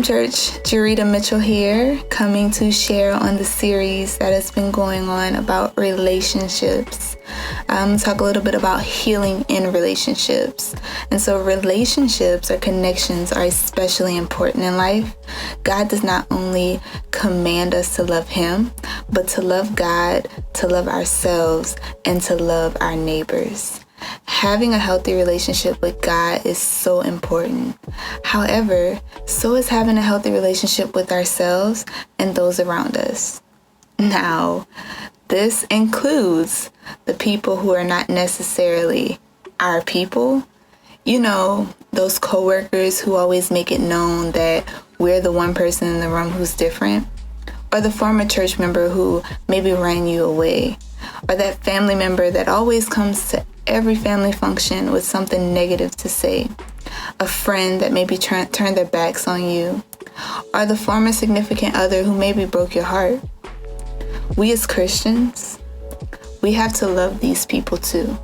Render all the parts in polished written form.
Shalom Church, Jerita Mitchell here, coming to share on the series that has been going on about relationships. Talk a little bit about healing in relationships. And so relationships or connections are especially important in life. God does not only command us to love Him, but to love God, to love ourselves, and to love our neighbors. Having a healthy relationship with God is so important. However, so is having a healthy relationship with ourselves and those around us. Now, this includes the people who are not necessarily our people. You know, those coworkers who always make it known that we're the one person in the room who's different, or the former church member who maybe ran you away, or that family member that always comes to every family function with something negative to say, a friend that maybe turned their backs on you, or the former significant other who maybe broke your heart. We as Christians, we have to love these people too.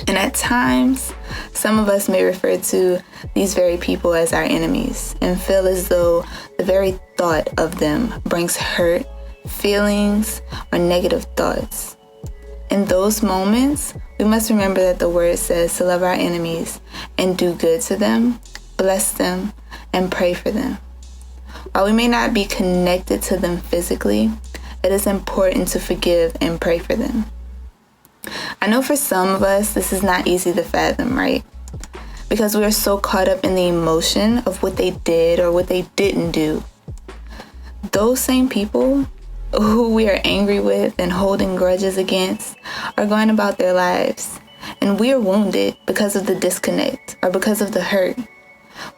And at times, some of us may refer to these very people as our enemies and feel as though the very thought of them brings hurt, feelings, or negative thoughts. In those moments, we must remember that the word says to love our enemies and do good to them, bless them, and pray for them. While we may not be connected to them physically, it is important to forgive and pray for them. I know for some of us, this is not easy to fathom, right? Because we are so caught up in the emotion of what they did or what they didn't do. Those same people who we are angry with and holding grudges against are going about their lives, and we are wounded because of the disconnect or because of the hurt.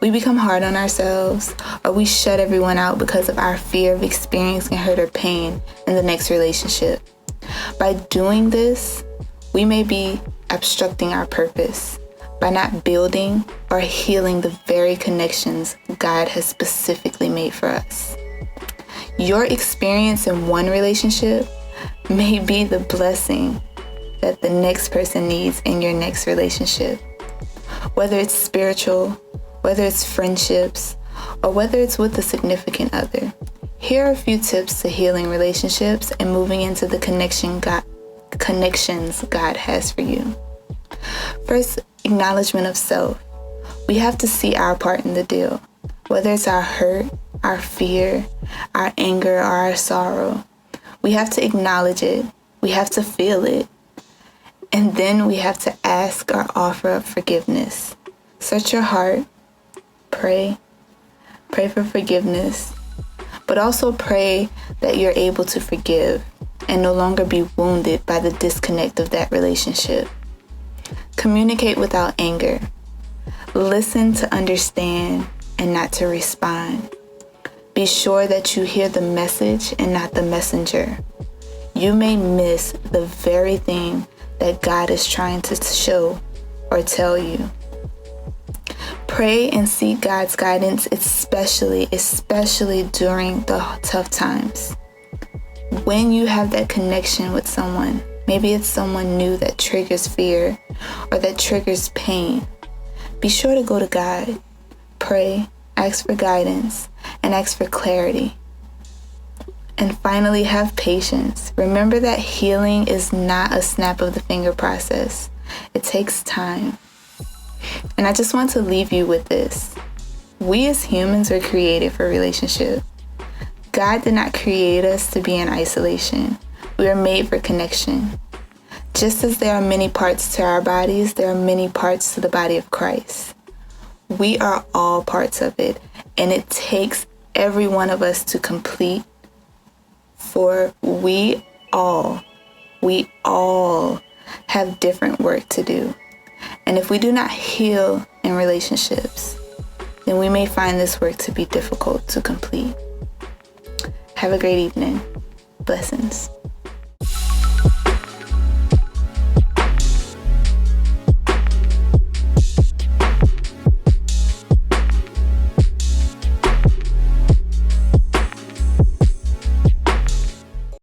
We become hard on ourselves, or we shut everyone out because of our fear of experiencing hurt or pain in the next relationship. By doing this, we may be obstructing our purpose by not building or healing the very connections God has specifically made for us. Your experience in one relationship may be the blessing that the next person needs in your next relationship. Whether it's spiritual, whether it's friendships, or whether it's with a significant other. Here are a few tips to healing relationships and moving into the connections God has for you. First, acknowledgement of self. We have to see our part in the deal, whether it's our hurt, our fear, our anger, or our sorrow. We have to acknowledge it. We have to feel it. And then we have to ask or offer up forgiveness. Search your heart. Pray for forgiveness, but also pray that you're able to forgive and no longer be wounded by the disconnect of that relationship. Communicate without anger. Listen to understand and not to respond. Be sure that you hear the message and not the messenger. You may miss the very thing that God is trying to show or tell you. Pray and seek God's guidance, especially during the tough times. When you have that connection with someone, maybe it's someone new that triggers fear or that triggers pain, be sure to go to God. Pray, ask for guidance, and ask for clarity. And finally, have patience. Remember that healing is not a snap of the finger process. It takes time. And I just want to leave you with this. We as humans were created for relationship. God did not create us to be in isolation. We are made for connection. Just as there are many parts to our bodies, there are many parts to the body of Christ. We are all parts of it, and it takes every one of us to complete, for we all have different work to do. And if we do not heal in relationships, then we may find this work to be difficult to complete. Have a great evening. Blessings.